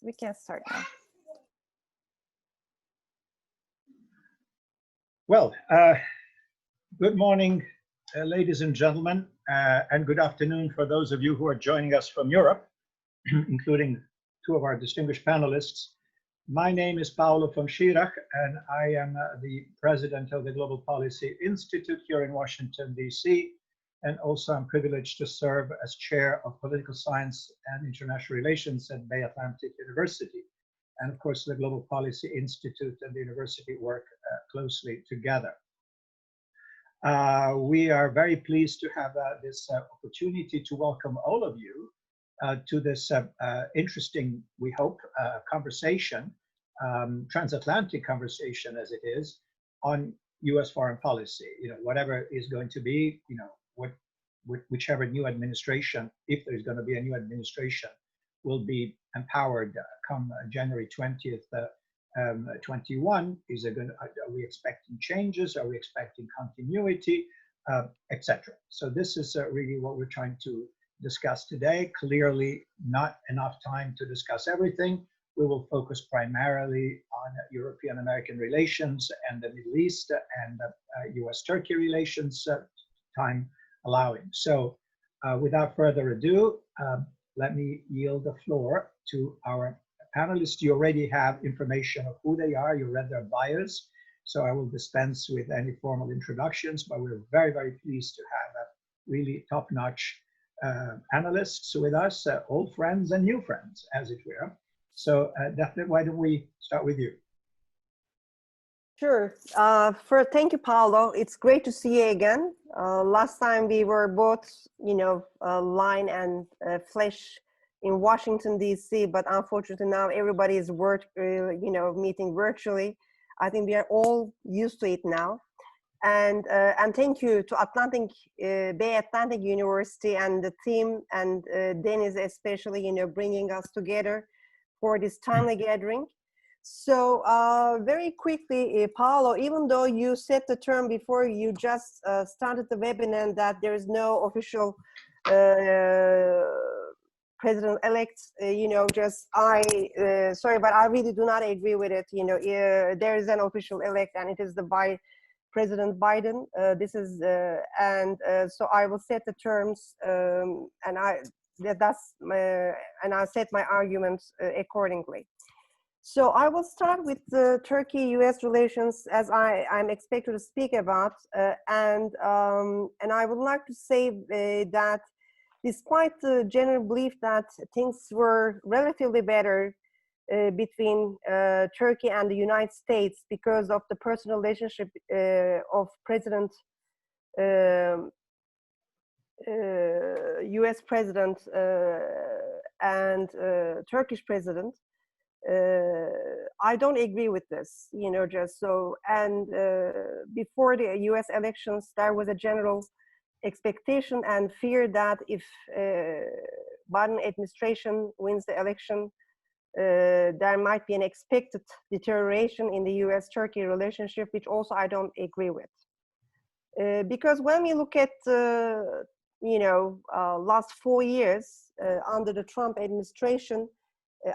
we can start now. Well, good morning, ladies and gentlemen, and good afternoon for those of you who are joining us from Europe, including two of our distinguished panelists. My name is Paolo from Schirach, and I am the president of the Global Policy Institute here in Washington, D.C., and also I'm privileged to serve as chair of political science and international relations at Bay Atlantic University. And of course, the Global Policy Institute and the university work closely together. We are very pleased to have this opportunity to welcome all of you to this interesting, we hope, conversation, transatlantic conversation as it is, on U.S. foreign policy. You know, whatever is going to be, you know, whichever new administration, if there's going to be a new administration, will be empowered come January 20th, 21. Are we expecting changes? Are we expecting continuity, etc.? So this is really what we're trying to discuss today. Clearly, not enough time to discuss everything. We will focus primarily on European-American relations and the Middle East and U.S.-Turkey relations, time allowing. So without further ado, let me yield the floor to our panelists. You already have information of who they are. You read their bios. So I will dispense with any formal introductions, but we're very, very pleased to have really top-notch analysts with us, old friends and new friends, as it were. So Defne, why don't we start with you? Sure. Thank you, Paolo. It's great to see you again. Last time we were both, you know, line and flesh in Washington, D.C., but unfortunately now everybody is meeting virtually. I think we are all used to it now. And thank you to Bay Atlantic University and the team, and Dennis especially, you know, bringing us together for this timely gathering. So very quickly, Paolo, even though you set the term before you just started the webinar that there is no official president-elect, you know, sorry, but I really do not agree with it. You know, there is an official elect, and it is the President Biden. So I will set the terms, and I'll set my arguments accordingly. So I will start with the Turkey-U.S. relations, as I'm expected to speak about, and I would like to say that despite the general belief that things were relatively better between Turkey and the United States because of the personal relationship of U.S. President and Turkish President, I don't agree with this, you know, just so. And before the U.S. elections, there was a general expectation and fear that if Biden administration wins the election, there might be an expected deterioration in the U.S.-Turkey relationship, which also I don't agree with. Because when we look at, last 4 years under the Trump administration,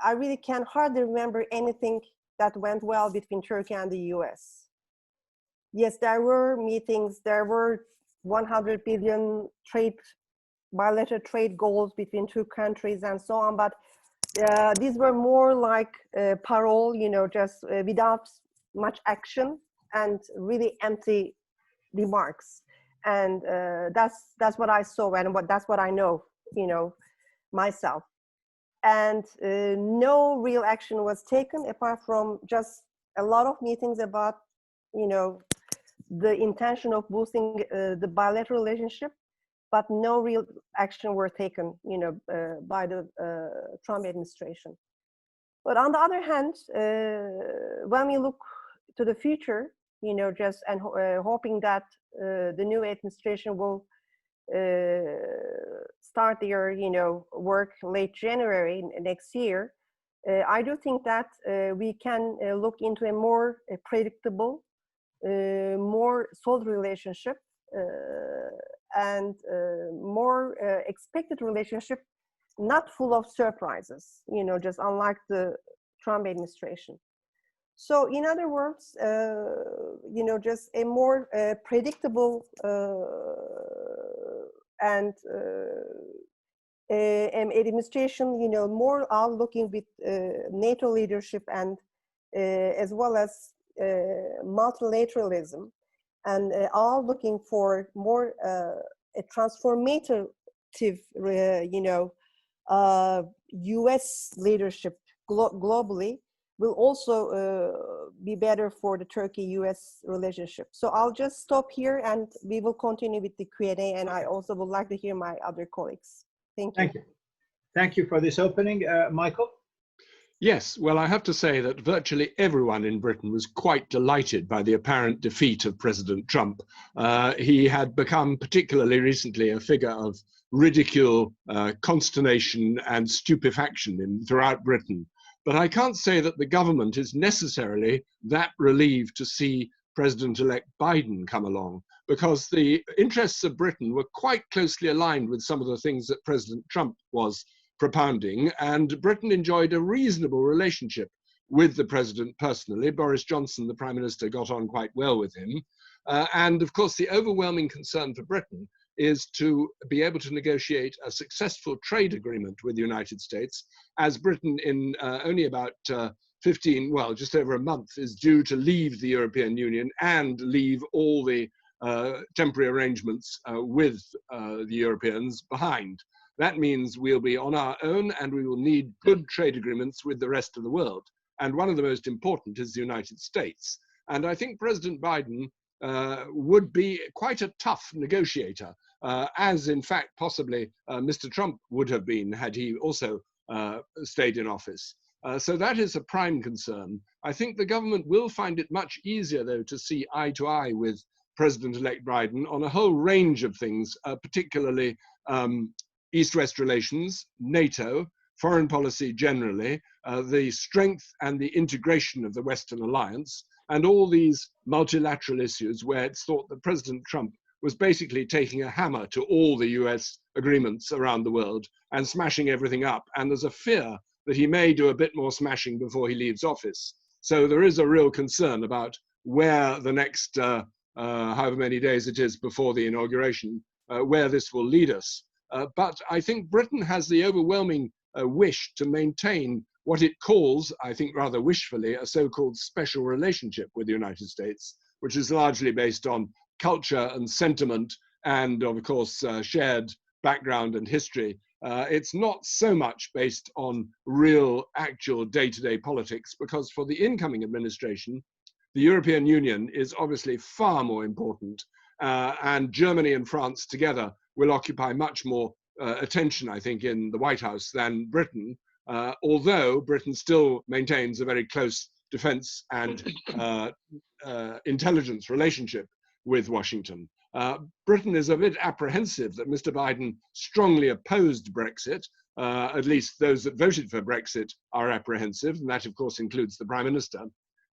I really can hardly remember anything that went well between Turkey and the US. Yes, there were meetings, there were 100 billion bilateral trade goals between two countries and so on, but these were more like parole, you know, just without much action and really empty remarks. And that's what I saw, and that's what I know, you know, myself. And no real action was taken apart from just a lot of meetings about, you know, the intention of boosting the bilateral relationship, but no real action were taken, you know, by the Trump administration. But on the other hand, when we look to the future, you know, just and hoping that the new administration will start their, you know, work late January next year, I do think that we can look into a more predictable, more solid relationship and more expected relationship not full of surprises, you know, just unlike the Trump administration. So in other words, you know, just a more predictable and administration, you know, more all looking with NATO leadership and as well as multilateralism, and all looking for more a transformative, you know, U.S. leadership globally will also be better for the Turkey-U.S. relationship. So I'll just stop here and we will continue with the Q&A, and I also would like to hear my other colleagues. Thank you. Thank you. Thank you for this opening. Michael? Yes, well, I have to say that virtually everyone in Britain was quite delighted by the apparent defeat of President Trump. He had become, particularly recently, a figure of ridicule, consternation, and stupefaction throughout Britain. But I can't say that the government is necessarily that relieved to see President-elect Biden come along, because the interests of Britain were quite closely aligned with some of the things that President Trump was propounding, and Britain enjoyed a reasonable relationship with the president personally. Boris Johnson, the Prime Minister, got on quite well with him. And of course, the overwhelming concern for Britain is to be able to negotiate a successful trade agreement with the United States, as Britain in only about just over a month, is due to leave the European Union and leave all the temporary arrangements with the Europeans behind. That means we'll be on our own and we will need good trade agreements with the rest of the world. And one of the most important is the United States. And I think President Biden would be quite a tough negotiator, as in fact possibly Mr. Trump would have been had he also stayed in office. So that is a prime concern. I think the government will find it much easier, though, to see eye to eye with President-elect Biden on a whole range of things, particularly East-West relations, NATO, foreign policy generally, the strength and the integration of the Western alliance, and all these multilateral issues where it's thought that President Trump was basically taking a hammer to all the US agreements around the world and smashing everything up. And there's a fear that he may do a bit more smashing before he leaves office. So there is a real concern about where the next, however many days it is before the inauguration, where this will lead us. But I think Britain has the overwhelming wish to maintain what it calls, I think rather wishfully, a so-called special relationship with the United States, which is largely based on culture and sentiment and, of course, shared background and history. It's not so much based on real, actual day-to-day politics, because for the incoming administration, the European Union is obviously far more important, and Germany and France together will occupy much more attention, I think, in the White House than Britain, although Britain still maintains a very close defense and intelligence relationship with Washington. Britain is a bit apprehensive that Mr. Biden strongly opposed Brexit. At least those that voted for Brexit are apprehensive, and that, of course, includes the Prime Minister.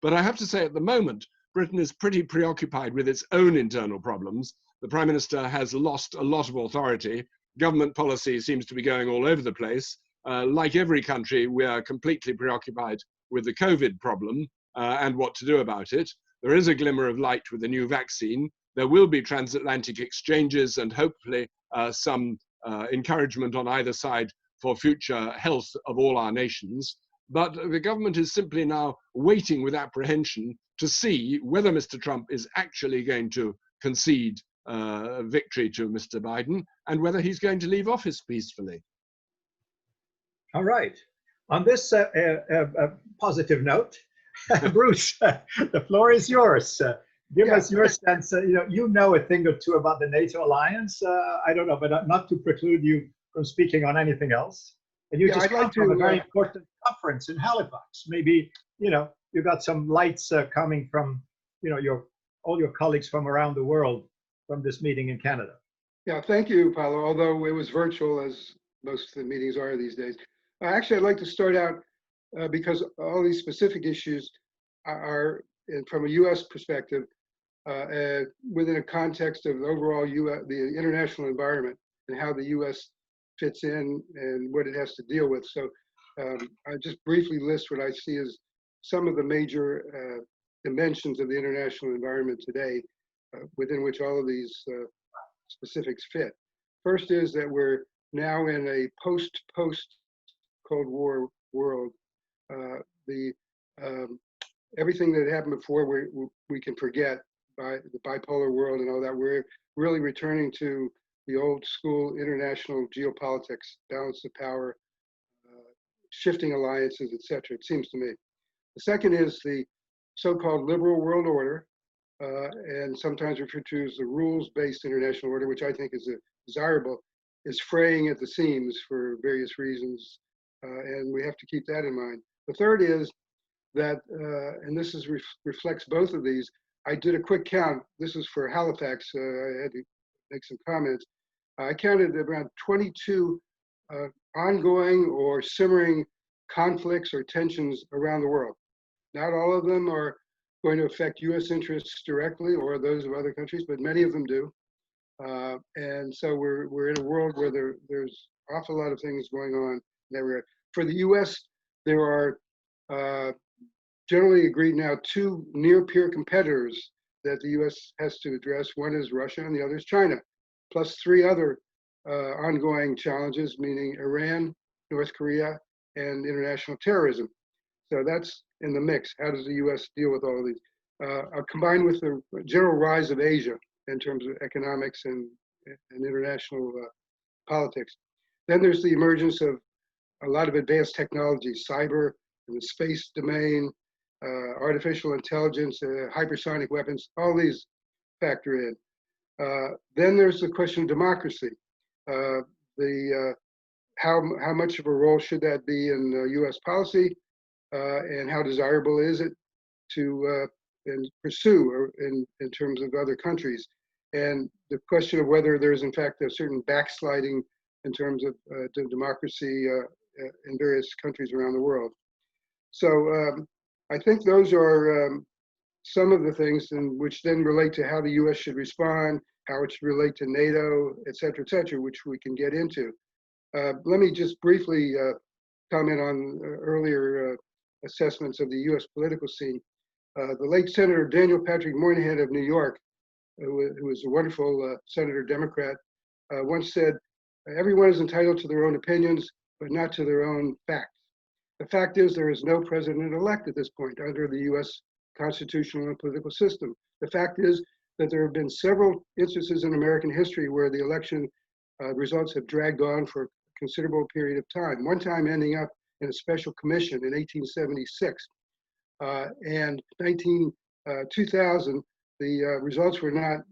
But I have to say, at the moment, Britain is pretty preoccupied with its own internal problems. The Prime Minister has lost a lot of authority. Government policy seems to be going all over the place. Like every country, we are completely preoccupied with the COVID problem and what to do about it. There is a glimmer of light with the new vaccine. There will be transatlantic exchanges and hopefully some encouragement on either side for future health of all our nations. But the government is simply now waiting with apprehension to see whether Mr. Trump is actually going to concede victory to Mr. Biden and whether he's going to leave office peacefully. All right. On this positive note, Bruce, the floor is yours. Give us your sense. You know a thing or two about the NATO alliance. I don't know, but not to preclude you from speaking on anything else. And you just come from a very important conference in Halifax. Maybe you got some lights coming from all your colleagues from around the world from this meeting in Canada. Yeah, thank you, Paolo. Although it was virtual, as most of the meetings are these days. Actually, I'd like to start out because all these specific issues are, from a U.S. perspective, within a context of the overall the international environment and how the U.S. fits in and what it has to deal with. So I just briefly list what I see as some of the major dimensions of the international environment today within which all of these specifics fit. First is that we're now in a post-Cold War world. Everything that happened before we can forget, by the bipolar world and all that. We're really returning to the old school international geopolitics, balance of power, shifting alliances, etc. It seems to me. The second is the so-called liberal world order, and sometimes referred to as the rules-based international order, which I think is desirable, is fraying at the seams for various reasons, and we have to keep that in mind. The third is that, and this is reflects both of these. I did a quick count. This is for Halifax. I had to make some comments. I counted around 22 ongoing or simmering conflicts or tensions around the world. Not all of them are going to affect U.S. interests directly or those of other countries, but many of them do. And so we're in a world where there's an awful lot of things going on everywhere. For the U.S., there are generally agreed now two near-peer competitors that the U.S. has to address. One is Russia and the other is China, plus three other ongoing challenges, meaning Iran, North Korea, and international terrorism. So that's in the mix. How does the U.S. deal with all of these? Combined with the general rise of Asia in terms of economics and international politics. Then there's the emergence of a lot of advanced technologies, cyber and the space domain, artificial intelligence, hypersonic weapons, all these factor in. Then there's the question of democracy. How much of a role should that be in U.S. policy, and how desirable is it to pursue in terms of other countries? And the question of whether there's in fact a certain backsliding in terms of democracy in various countries around the world. So I think those are some of the things which then relate to how the U.S. should respond, how it should relate to NATO, et cetera, which we can get into. Let me just briefly comment on earlier assessments of the U.S. political scene. The late Senator Daniel Patrick Moynihan of New York, who was a wonderful Senator Democrat, once said, "Everyone is entitled to their own opinions, but not to their own facts." The fact is there is no president-elect at this point under the U.S. constitutional and political system. The fact is that there have been several instances in American history where the election results have dragged on for a considerable period of time, one time ending up in a special commission in 1876. And 2000, the results were not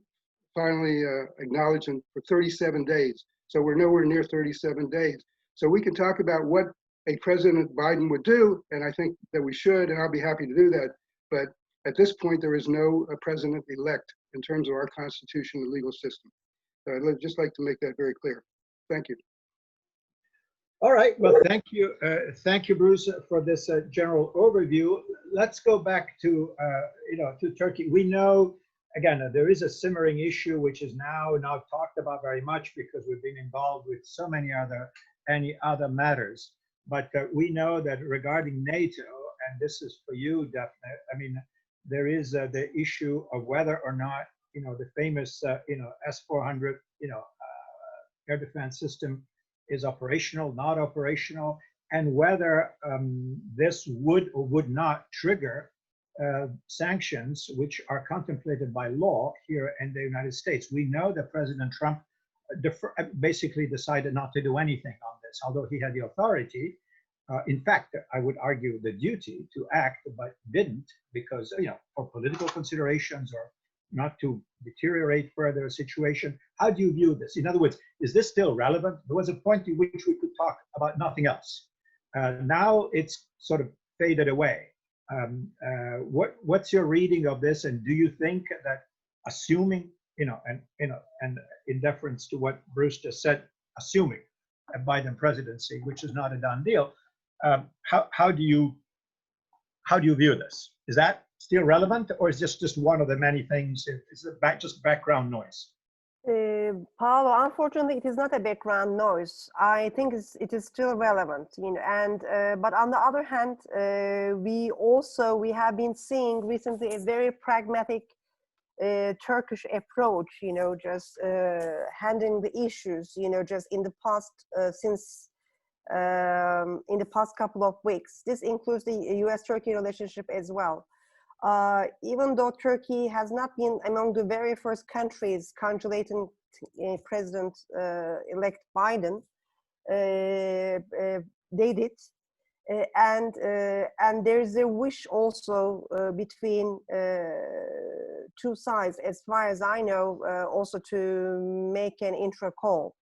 finally acknowledged for 37 days. So we're nowhere near 37 days. So we can talk about what a President Biden would do, and I think that we should, and I'll be happy to do that. But at this point, there is no president-elect in terms of our constitution and legal system. So I'd just like to make that very clear. Thank you. All right. Well, thank you, Bruce, for this general overview. Let's go back to to Turkey. We know, again, there is a simmering issue which is now talked about very much because we've been involved with so many other matters. But we know that regarding NATO, and this is for you, Defne, I mean, there is the issue of whether or not, the famous, S-400, air defense system is operational, not operational, and whether this would or would not trigger sanctions which are contemplated by law here in the United States. We know that President Trump basically decided not to do anything on this, although he had the authority. In fact, I would argue the duty to act, but didn't because, for political considerations or not to deteriorate further the situation. How do you view this? In other words, is this still relevant? There was a point in which we could talk about nothing else. Now it's sort of faded away. What's your reading of this? And do you think that, assuming, and in deference to what Bruce just said, assuming a Biden presidency, which is not a done deal, how do you view this? Is that still relevant, or is this just one of the many things? Is it just background noise? Paolo, unfortunately, it is not a background noise. I think it is still relevant, you know. And but on the other hand, we have been seeing recently a very pragmatic Turkish approach, you know, just handling the issues, you know, just in the past in the past couple of weeks. This includes the U.S.-Turkey relationship as well. Even though Turkey has not been among the very first countries congratulating President-elect Biden, they did. And there is a wish also between two sides, as far as I know, also to make an intro call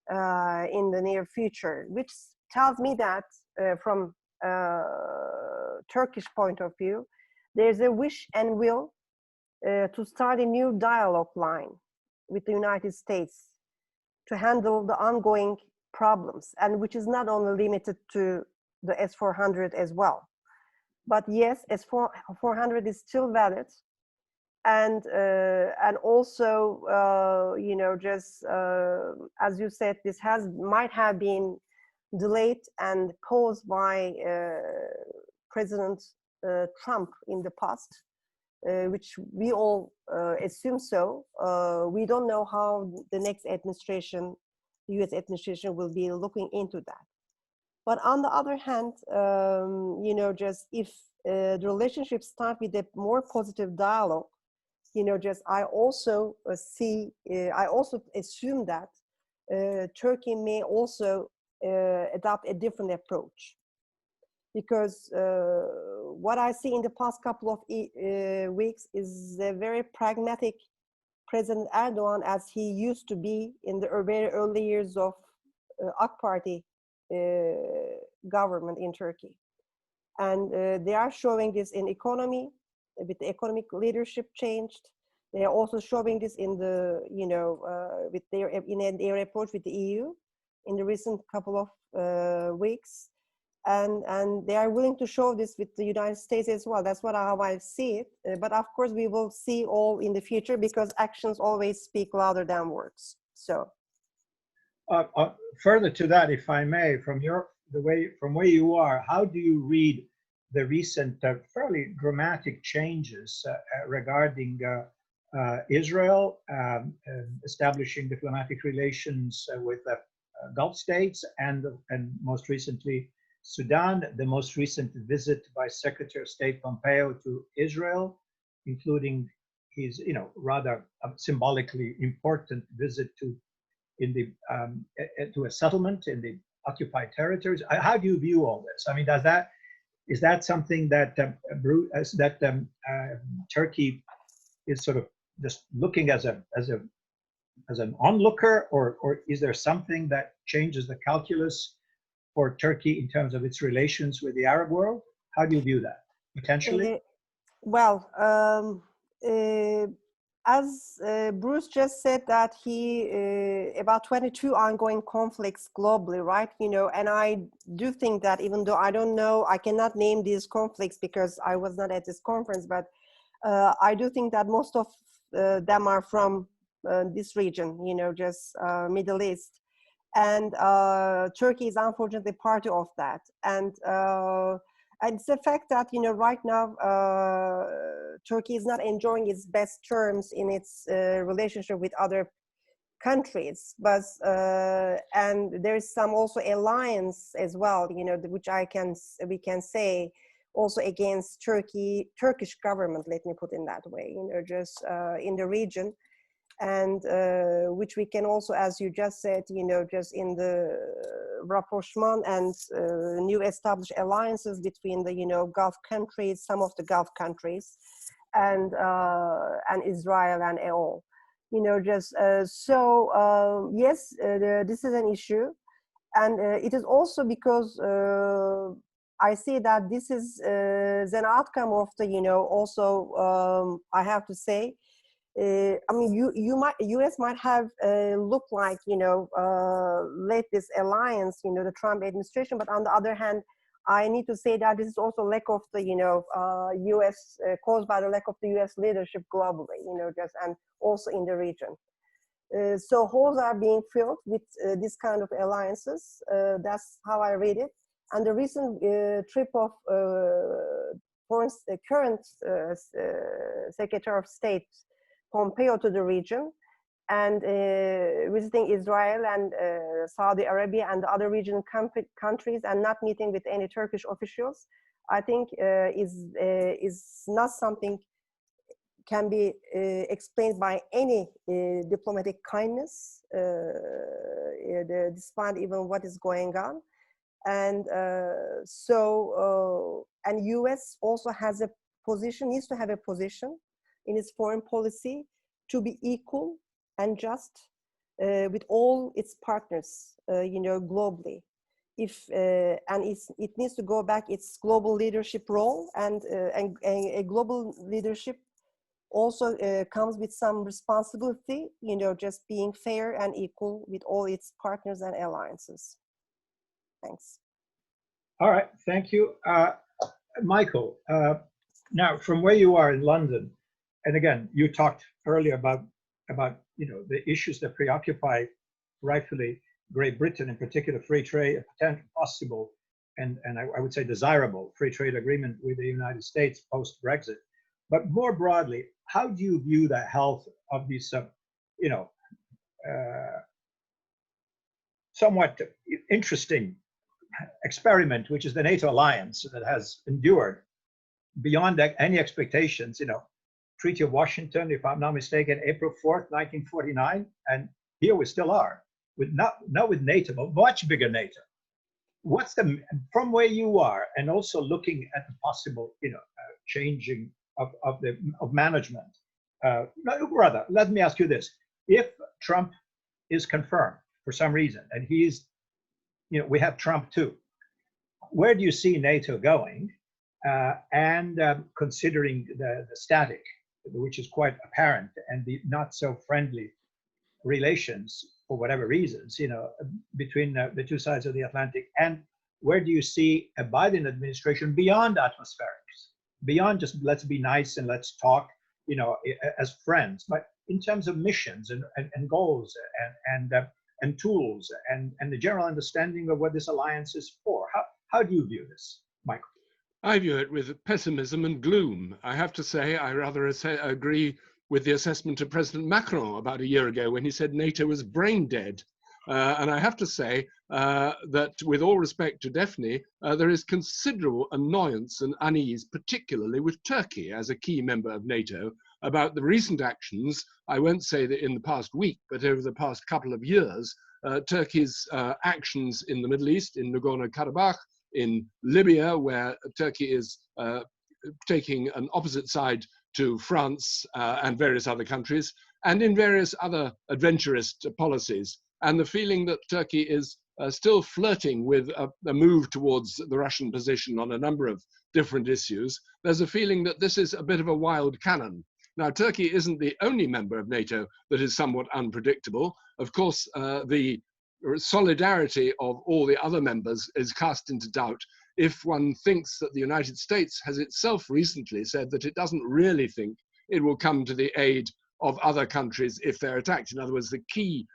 in the near future, which tells me that from Turkish point of view, there's a wish and will to start a new dialogue line with the United States to handle the ongoing problems, and which is not only limited to the S-400 as well. But yes, S-400 is still valid. And also, you know, just as you said, this might have been delayed and caused by President Trump in the past, which we all assume so. We don't know how the next administration, U.S. administration, will be looking into that. But on the other hand, you know, just if the relationship start with a more positive dialogue, you know, just I also assume that Turkey may also adopt a different approach. Because what I see in the past couple of weeks is a very pragmatic President Erdogan, as he used to be in the very early years of AK Party government in Turkey. And they are showing this in economy, with the economic leadership changed. They are also showing this in the, you know, with their approach with the EU in the recent couple of weeks. And they are willing to show this with the United States as well. That's how I see it. But of course, we will see all in the future, because actions always speak louder than words. So, further to that, if I may, from where you are, how do you read the recent fairly dramatic changes regarding Israel establishing diplomatic relations with the Gulf states, and most recently Sudan, the most recent visit by Secretary of State Pompeo to Israel, including his, you know, rather symbolically important visit to a settlement in the occupied territories? How do you view all this? I mean, is that something that Turkey is sort of just looking as an onlooker, or is there something that changes the calculus for Turkey in terms of its relations with the Arab world? How do you view that, potentially? Well, as Bruce just said, that about 22 ongoing conflicts globally, right? You know, and I do think that, even though I don't know, I cannot name these conflicts because I was not at this conference, but I do think that most of them are from this region, you know, just Middle East. And Turkey is unfortunately part of that. And it's the fact that, you know, right now, Turkey is not enjoying its best terms in its relationship with other countries, but and there's some also alliance as well, you know, which we can say also against Turkish government, let me put in that way, you know, just in the region. And which we can also, as you just said, you know, just in the rapprochement and new established alliances between the, you know, Gulf countries, some of the Gulf countries, and Israel and all, you know, just so yes, this is an issue, and it is also because I see that this is an outcome of the, you know, also I have to say. I mean, U.S. might have looked like, you know, led this alliance, you know, the Trump administration. But on the other hand, I need to say that this is also lack of the, you know, U.S. caused by the lack of the U.S. leadership globally, you know, just and also in the region. So holes are being filled with this kind of alliances. That's how I read it. And the recent trip of current Secretary of State Pompeo to the region and visiting Israel and Saudi Arabia and other regional countries and not meeting with any Turkish officials, I think is not something can be explained by any diplomatic kindness, despite even what is going on. And and US also has a position, needs to have a position in its foreign policy to be equal and just with all its partners, globally. And it needs to go back its global leadership role, and a global leadership also comes with some responsibility, just being fair and equal with all its partners and alliances. Thanks. All right, thank you. Michael, now from where you are in London, and again, you talked earlier about the issues that preoccupy rightfully Great Britain, in particular free trade, a potential possible and I would say desirable free trade agreement with the United States post-Brexit. But more broadly, how do you view the health of these, somewhat interesting experiment, which is the NATO alliance that has endured beyond any expectations, Treaty of Washington, if I'm not mistaken, April 4th, 1949, and here we still are, with not with NATO, but much bigger NATO. What's from where you are, and also looking at the possible, changing of management. Rather, let me ask you this: if Trump is confirmed for some reason, and he's, we have Trump too, where do you see NATO going? And considering the static, which is quite apparent, and the not so friendly relations for whatever reasons, between the two sides of the Atlantic, and where do you see a Biden administration beyond atmospherics, beyond just let's be nice and let's talk, as friends, but in terms of missions and goals and tools and the general understanding of what this alliance is for? How do you view this, Michael? I view it with pessimism and gloom. I have to say, I rather agree with the assessment of President Macron about a year ago when he said NATO was brain dead. And I have to say that with all respect to Defne, there is considerable annoyance and unease, particularly with Turkey as a key member of NATO, about the recent actions. I won't say that in the past week, but over the past couple of years, Turkey's actions in the Middle East, in Nagorno-Karabakh, in Libya, where Turkey is taking an opposite side to France and various other countries, and in various other adventurist policies. And the feeling that Turkey is still flirting with a move towards the Russian position on a number of different issues. There's a feeling that this is a bit of a wild cannon. Now, Turkey isn't the only member of NATO that is somewhat unpredictable. Of course, the solidarity of all the other members is cast into doubt if one thinks that the United States has itself recently said that it doesn't really think it will come to the aid of other countries if they're attacked. In other words, the key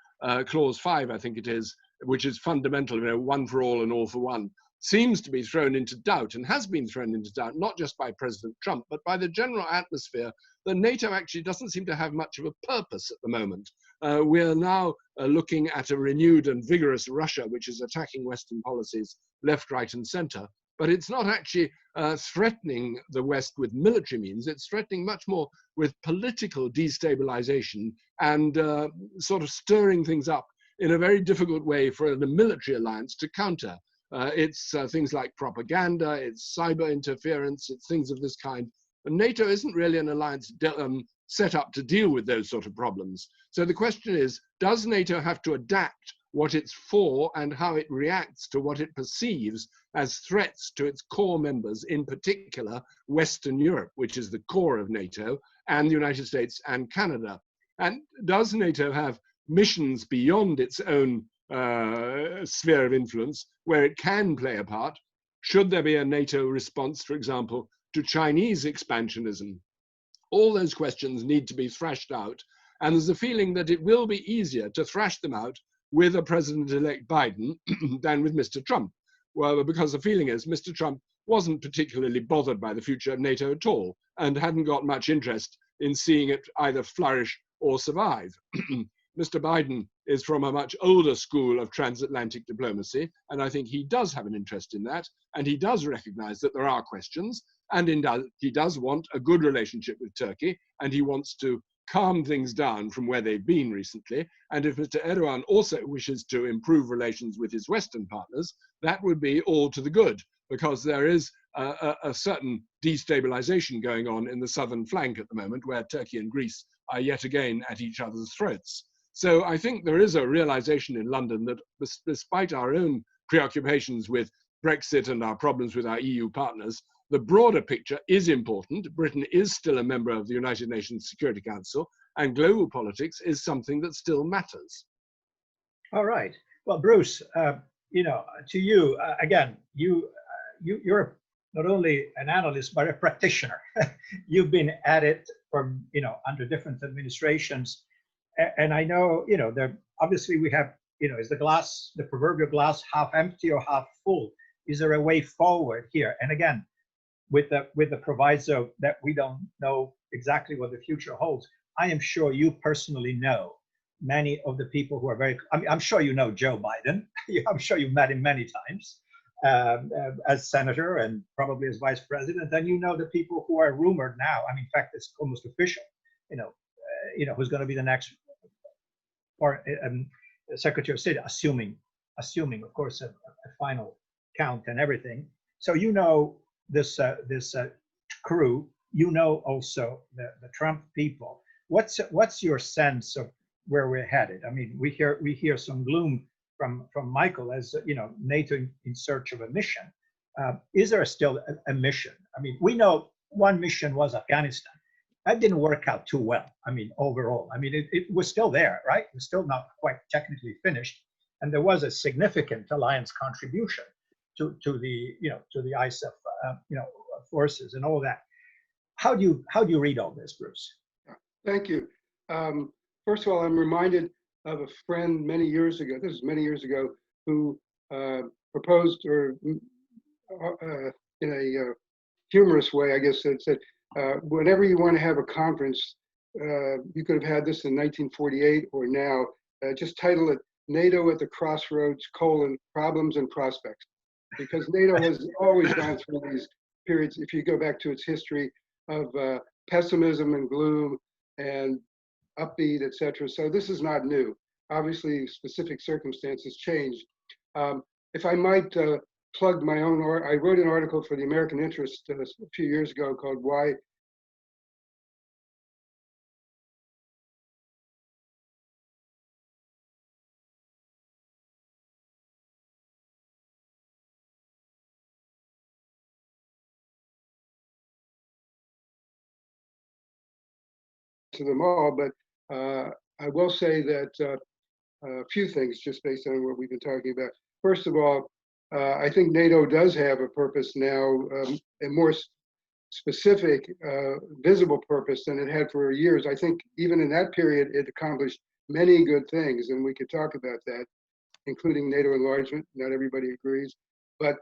clause 5, I think it is, which is fundamental, one for all and all for one, seems to be thrown into doubt, and has been thrown into doubt, not just by President Trump, but by the general atmosphere that NATO actually doesn't seem to have much of a purpose at the moment. We're now looking at a renewed and vigorous Russia, which is attacking Western policies left, right, and center. But it's not actually threatening the West with military means. It's threatening much more with political destabilization and sort of stirring things up in a very difficult way for the military alliance to counter. It's things like propaganda, it's cyber interference, it's things of this kind. And NATO isn't really an alliance set up to deal with those sort of problems. So the question is, does NATO have to adapt what it's for and how it reacts to what it perceives as threats to its core members, in particular Western Europe, which is the core of NATO, and the United States and Canada? And does NATO have missions beyond its own sphere of influence where it can play a part? Should there be a NATO response, for example, to Chinese expansionism? All those questions need to be thrashed out. And there's a feeling that it will be easier to thrash them out with a President-elect Biden than with Mr. Trump. Well, because the feeling is Mr. Trump wasn't particularly bothered by the future of NATO at all and hadn't got much interest in seeing it either flourish or survive. Mr. Biden is from a much older school of transatlantic diplomacy, and I think he does have an interest in that, and he does recognize that there are questions, and he does want a good relationship with Turkey, and he wants to calm things down from where they've been recently. And if Mr. Erdogan also wishes to improve relations with his Western partners, that would be all to the good, because there is a certain destabilization going on in the southern flank at the moment, where Turkey and Greece are yet again at each other's throats. So I think there is a realization in London that despite our own preoccupations with Brexit and our problems with our EU partners, the broader picture is important. Britain is still a member of the United Nations Security Council, and global politics is something that still matters. All right. Well, Bruce, you know, to you, again, you're not only an analyst, but a practitioner. You've been at it from, you know, under different administrations. And I know, you know, there obviously we have, you know, is the proverbial glass half empty or half full? Is there a way forward here? And again, with the proviso that we don't know exactly what the future holds, I am sure you personally know many of the people who are very, I'm sure you know Joe Biden. I'm sure you've met him many times as senator and probably as vice president. And you know the people who are rumored now. I mean, in fact, it's almost official, you know, who's going to be the next Secretary of State, assuming of course a final count and everything. So you know this crew. You know also the Trump people. What's your sense of where we're headed? I mean, we hear some gloom from Michael as you know, NATO in search of a mission. Is there still a mission? I mean, we know one mission was Afghanistan. That didn't work out too well. I mean, overall, I mean, it was still there, right? It was still not quite technically finished, and there was a significant alliance contribution to the ISAF forces and all that. How do you read all this, Bruce? Thank you. First of all, I'm reminded of a friend many years ago. This is many years ago, who proposed, or in a humorous way, I guess, said. Whenever you want to have a conference, you could have had this in 1948 or now, just title it NATO at the Crossroads, Problems and Prospects. Because NATO has always gone through these periods, if you go back to its history, of pessimism and gloom and upbeat, etc. So this is not new. Obviously, specific circumstances change. If I might plug my own, I wrote an article for the American Interest a few years ago called "Why to them all," but I will say that a few things just based on what we've been talking about. First of all, I think NATO does have a purpose now, a more specific, visible purpose than it had for years. I think even in that period, it accomplished many good things, and we could talk about that, including NATO enlargement. Not everybody agrees, but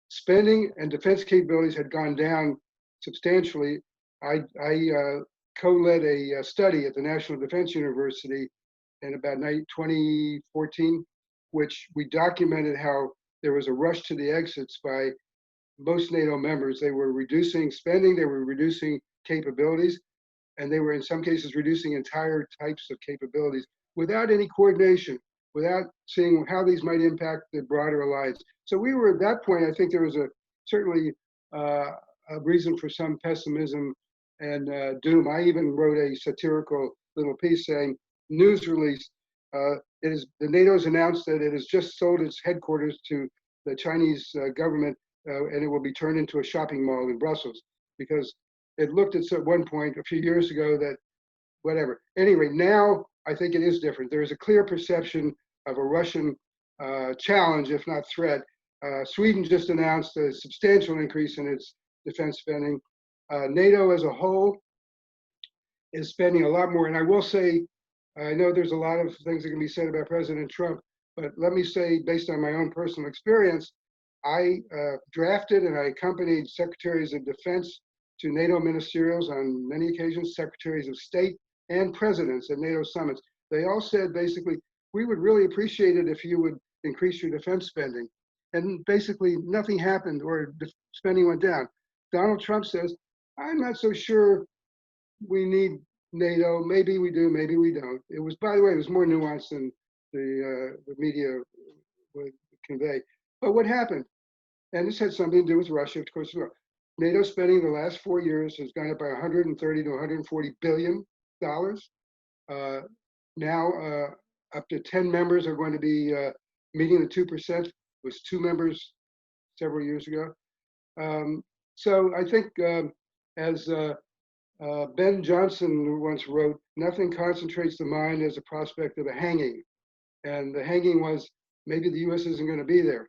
spending and defense capabilities had gone down substantially. I co-led a study at the National Defense University in about 2014, which we documented how there was a rush to the exits by most NATO members. They were reducing spending, they were reducing capabilities, and they were in some cases reducing entire types of capabilities without any coordination, without seeing how these might impact the broader alliance. So we were at that point, I think there was certainly a reason for some pessimism and doom. I even wrote a satirical little piece saying, news release, the NATO's announced that it has just sold its headquarters to the Chinese government, and it will be turned into a shopping mall in Brussels, because it looked at one point a few years ago that whatever. Anyway, now I think it is different. There is a clear perception of a Russian challenge, if not threat. Sweden just announced a substantial increase in its defense spending. NATO as a whole is spending a lot more. And I will say, I know there's a lot of things that can be said about President Trump, but let me say, based on my own personal experience, I drafted and I accompanied secretaries of defense to NATO ministerials on many occasions, secretaries of state and presidents at NATO summits. They all said basically, we would really appreciate it if you would increase your defense spending. And basically nothing happened or spending went down. Donald Trump says, I'm not so sure we need NATO. Maybe we do, maybe we don't. It was, by the way, it was more nuanced than the media would convey. But what happened? And this had something to do with Russia, of course. NATO spending the last 4 years has gone up by 130 to 140 billion dollars. Now, up to 10 members are going to be meeting the 2%. It was 2 members several years ago. So I think, as Ben Johnson once wrote, nothing concentrates the mind as a prospect of a hanging. And the hanging was, maybe the US isn't going to be there.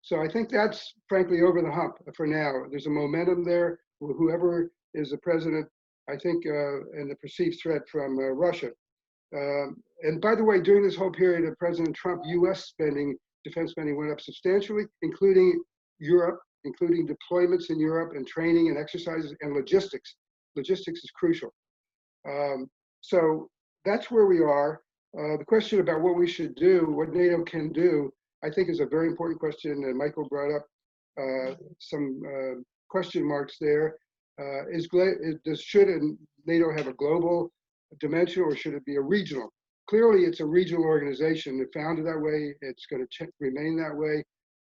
So I think that's frankly over the hump for now. There's a momentum there. Whoever is the president, I think, and the perceived threat from Russia. And by the way, during this whole period of President Trump, US spending, defense spending went up substantially, including Europe, including deployments in Europe and training and exercises and logistics. Logistics is crucial. So that's where we are. The question about what we should do, what NATO can do, I think is a very important question, and Michael brought up some question marks there. Should NATO have a global dimension, or should it be a regional? Clearly, it's a regional organization. It founded that way. It's going to remain that way.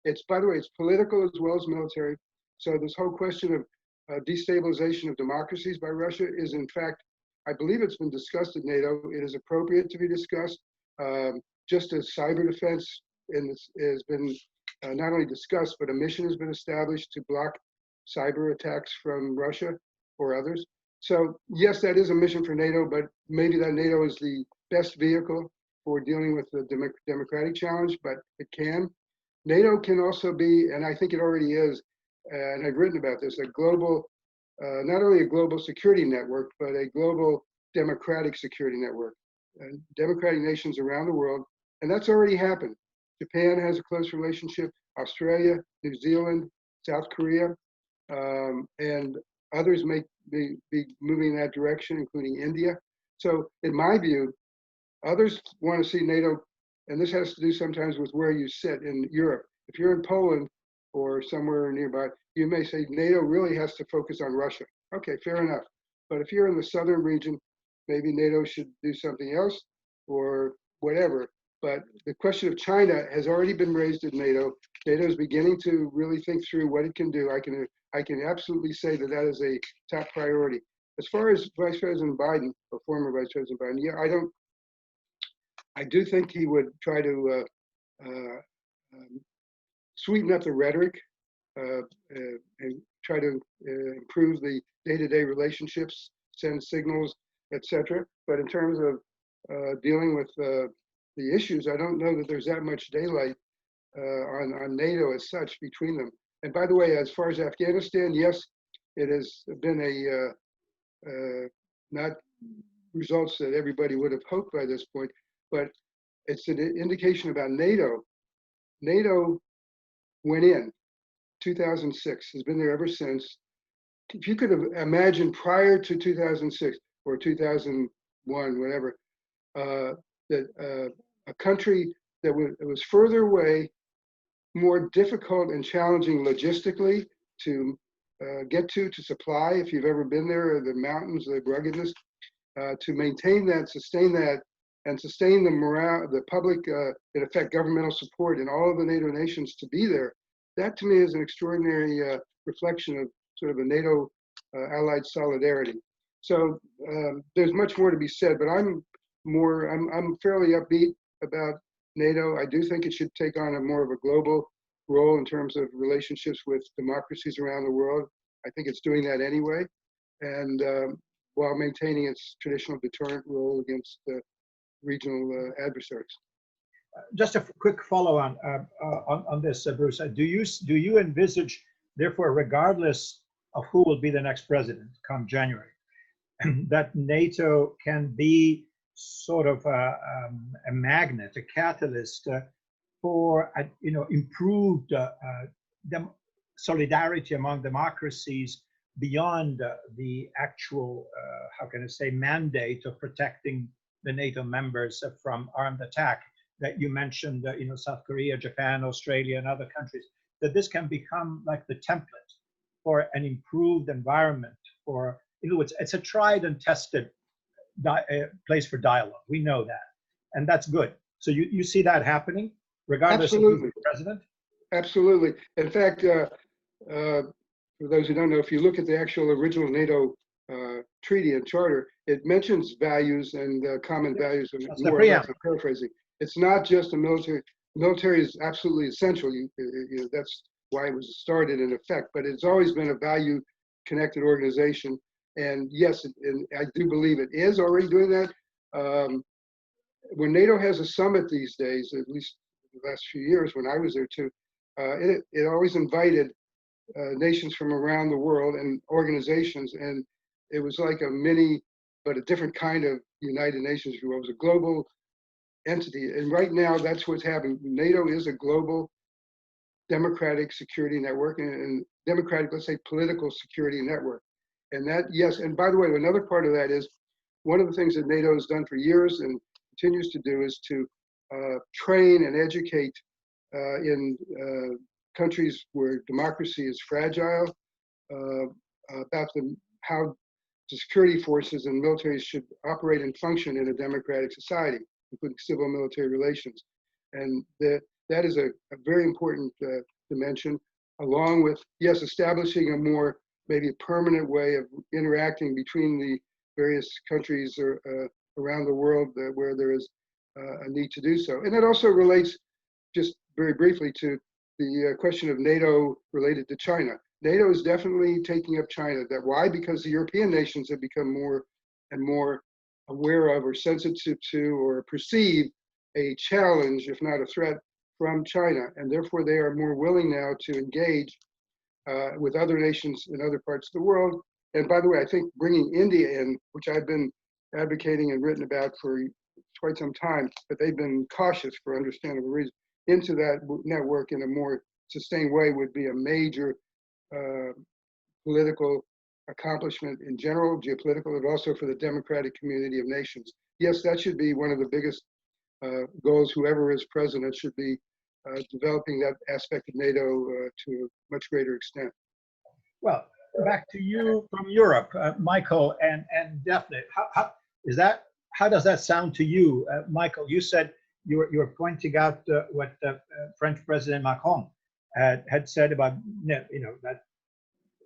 It's, by the way, it's political as well as military. So this whole question of destabilization of democracies by Russia is, in fact, I believe it's been discussed at NATO. It is appropriate to be discussed. Just as cyber defense has been not only discussed, but a mission has been established to block cyber attacks from Russia or others. So yes, that is a mission for NATO, but maybe that NATO is the best vehicle for dealing with the democratic challenge, but it can. NATO can also be, and I think it already is, and I've written about this, a global, not only a global security network, but a global democratic security network. Democratic nations around the world, and that's already happened. Japan has a close relationship, Australia, New Zealand, South Korea, and others may be moving in that direction, including India. So in my view, others want to see NATO, and this has to do sometimes with where you sit in Europe. If you're in Poland or somewhere nearby, you may say NATO really has to focus on Russia. Okay, fair enough. But if you're in the southern region, maybe NATO should do something else or whatever. But the question of China has already been raised at NATO. NATO is beginning to really think through what it can do. I can absolutely say that that is a top priority. As far as Vice President Biden, or former Vice President Biden, yeah, I do think he would try to sweeten up the rhetoric and try to improve the day-to-day relationships, send signals, etc. But in terms of dealing with the issues, I don't know that there's that much daylight on NATO as such between them. And by the way, as far as Afghanistan, yes, it has been not results that everybody would have hoped by this point, but it's an indication about NATO. NATO went in 2006, has been there ever since. If you could have imagined prior to 2006 or 2001, whatever, that a country that was further away, more difficult and challenging logistically to get to supply, if you've ever been there, the mountains, the ruggedness, to maintain that, and sustain the morale, the public, in effect, governmental support in all of the NATO nations to be there. That to me is an extraordinary reflection of sort of a NATO allied solidarity. So there's much more to be said, but I'm fairly upbeat about NATO. I do think it should take on a more of a global role in terms of relationships with democracies around the world. I think it's doing that anyway, and while maintaining its traditional deterrent role against regional adversaries. Just a quick follow-on on this, Bruce. Do you envisage, therefore, regardless of who will be the next president come January, that NATO can be sort of a magnet, a catalyst for improved solidarity among democracies beyond the actual, how can I say, mandate of protecting the NATO members from armed attack that you mentioned, South Korea, Japan, Australia, and other countries, that this can become like the template for an improved environment for, it's a tried and tested place for dialogue. We know that, and that's good. So you see that happening, regardless of who's the president? Absolutely. In fact, for those who don't know, if you look at the actual original NATO treaty and charter, it mentions values and common values, and more or less, I'm paraphrasing. It's not just a military. Military is absolutely essential. That's why it was started in effect, but it's always been a value-connected organization. And yes, and I do believe it is already doing that. When NATO has a summit these days, at least the last few years when I was there too, it always invited nations from around the world and organizations, and it was like a mini, but a different kind of United Nations. It was a global entity, and right now that's what's happening. NATO is a global democratic security network and democratic, let's say, political security network. And that, yes, and by the way, another part of that is one of the things that NATO has done for years and continues to do is to train and educate in countries where democracy is fragile about how the security forces and militaries should operate and function in a democratic society, including civil military relations. And that is a very important dimension, along with, yes, establishing a more maybe a permanent way of interacting between the various countries around the world where there is a need to do so. And that also relates, just very briefly, to the question of NATO related to China. NATO is definitely taking up China. Why? Because the European nations have become more and more aware of or sensitive to or perceive a challenge, if not a threat, from China. And therefore they are more willing now to engage with other nations in other parts of the world. And by the way, I think bringing India in, which I've been advocating and written about for quite some time, but they've been cautious for understandable reasons, into that network in a more sustained way would be a major political accomplishment in general, geopolitical, but also for the democratic community of nations. Yes, that should be one of the biggest goals. Whoever is president should be developing that aspect of NATO to a much greater extent. Well, back to you from Europe, Michael and Defne. How does that sound to you, Michael? You said you're pointing out what French President Macron had said about that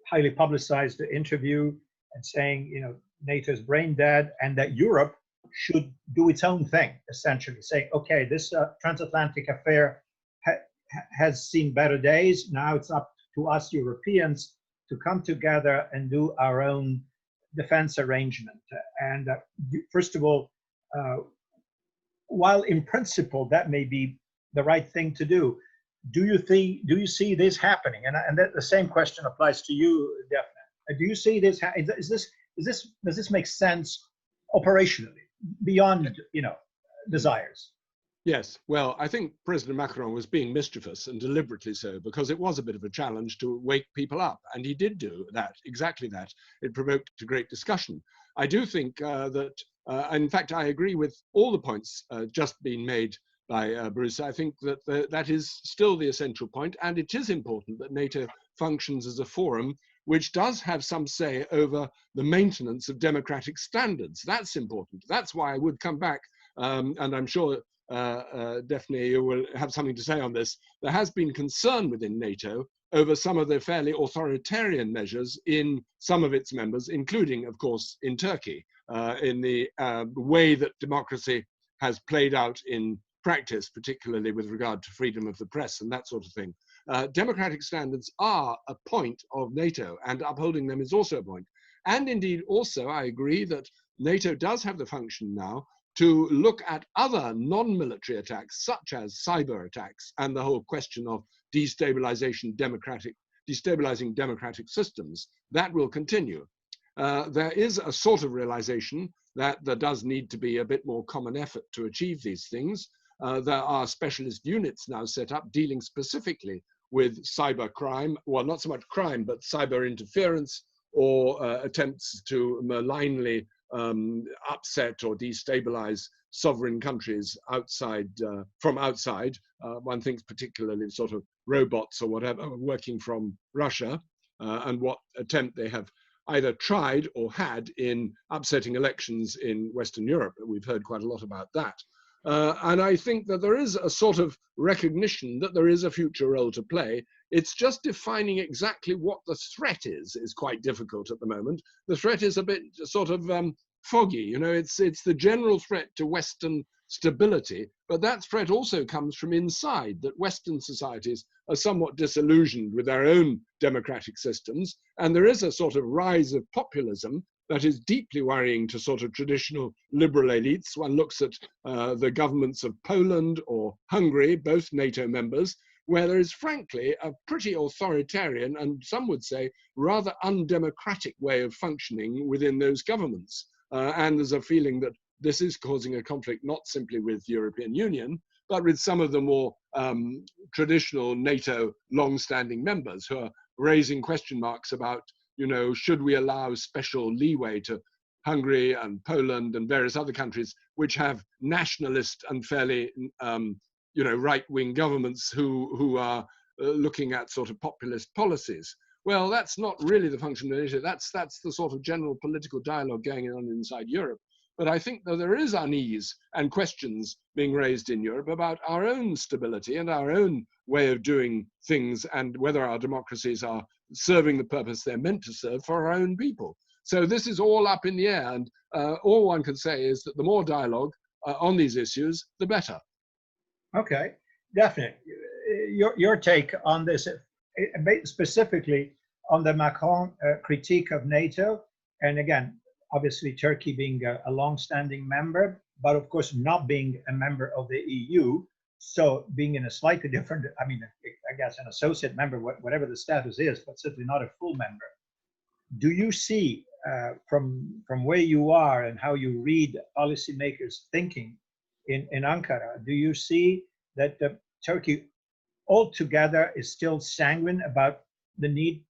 highly publicized interview and saying NATO's brain dead and that Europe should do its own thing, essentially saying, okay, this transatlantic affair has seen better days. Now it's up to us Europeans to come together and do our own defense arrangement. And first of all, while in principle that may be the right thing to do, do you see this happening? And the same question applies to you, Defne. Do you see this? Does this make sense operationally beyond desires? Yes, well, I think President Macron was being mischievous, and deliberately so, because it was a bit of a challenge to wake people up, and he did do that, exactly that. It provoked a great discussion. I do think that, in fact, I agree with all the points just being made by Bruce. I think that that is still the essential point, and it is important that NATO functions as a forum which does have some say over the maintenance of democratic standards. That's important. That's why I would come back, and I'm sure Defne, you will have something to say on this. There has been concern within NATO over some of the fairly authoritarian measures in some of its members, including, of course, in Turkey, in the way that democracy has played out in practice, particularly with regard to freedom of the press and that sort of thing. Democratic standards are a point of NATO, and upholding them is also a point. And indeed, also, I agree that NATO does have the function now to look at other non-military attacks, such as cyber attacks, and the whole question of destabilizing democratic systems. That will continue. There is a sort of realization that there does need to be a bit more common effort to achieve these things. There are specialist units now set up dealing specifically with cyber crime, well, not so much crime, but cyber interference or attempts to malignly upset or destabilize sovereign countries outside, from outside. One thinks particularly sort of robots or whatever working from Russia, and what attempt they have either tried or had in upsetting elections in Western Europe. We've heard quite a lot about that. And I think that there is a sort of recognition that there is a future role to play. It's just defining exactly what the threat is quite difficult at the moment. The threat is a bit sort of foggy, you know, it's the general threat to Western stability, but that threat also comes from inside, that Western societies are somewhat disillusioned with their own democratic systems, and there is a sort of rise of populism that is deeply worrying to sort of traditional liberal elites. One looks at the governments of Poland or Hungary, both NATO members, where there is frankly a pretty authoritarian and some would say rather undemocratic way of functioning within those governments. And there's a feeling that this is causing a conflict not simply with the European Union, but with some of the more traditional NATO long-standing members who are raising question marks about, you know, should we allow special leeway to Hungary and Poland and various other countries which have nationalist and fairly, you know, right-wing governments who are looking at sort of populist policies. Well, that's not really the function of NATO. That's the sort of general political dialogue going on inside Europe. But I think that there is unease and questions being raised in Europe about our own stability and our own way of doing things and whether our democracies are serving the purpose they're meant to serve for our own people. So this is all up in the air, and all one can say is that the more dialogue on these issues, the better. Okay, Defne, your take on this, specifically on the Macron critique of NATO, and again, obviously Turkey being a long-standing member, but of course not being a member of the EU, so being in a slightly different, I mean, I guess an associate member, whatever the status is, but certainly not a full member. Do you see from where you are and how you read policymakers thinking in Ankara, do you see that Turkey altogether is still sanguine about the need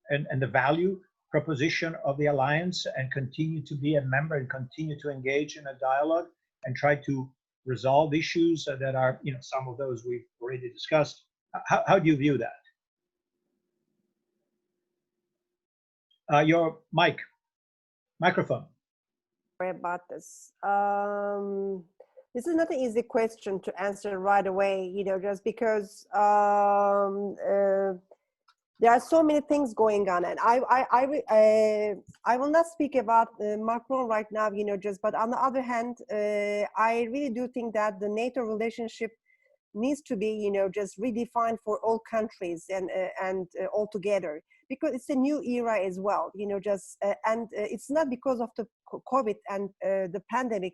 and the value proposition of the alliance and continue to be a member and continue to engage in a dialogue and try to resolve issues that are, you know, some of those we've already discussed? How do you view that? Your microphone. Sorry about this. This is not an easy question to answer right away, you know, just because there are so many things going on, and I will not speak about Macron right now, you know, just, but on the other hand, I really do think that the NATO relationship needs to be, you know, just redefined for all countries and all together, because it's a new era as well, you know, just and it's not because of the COVID and the pandemic,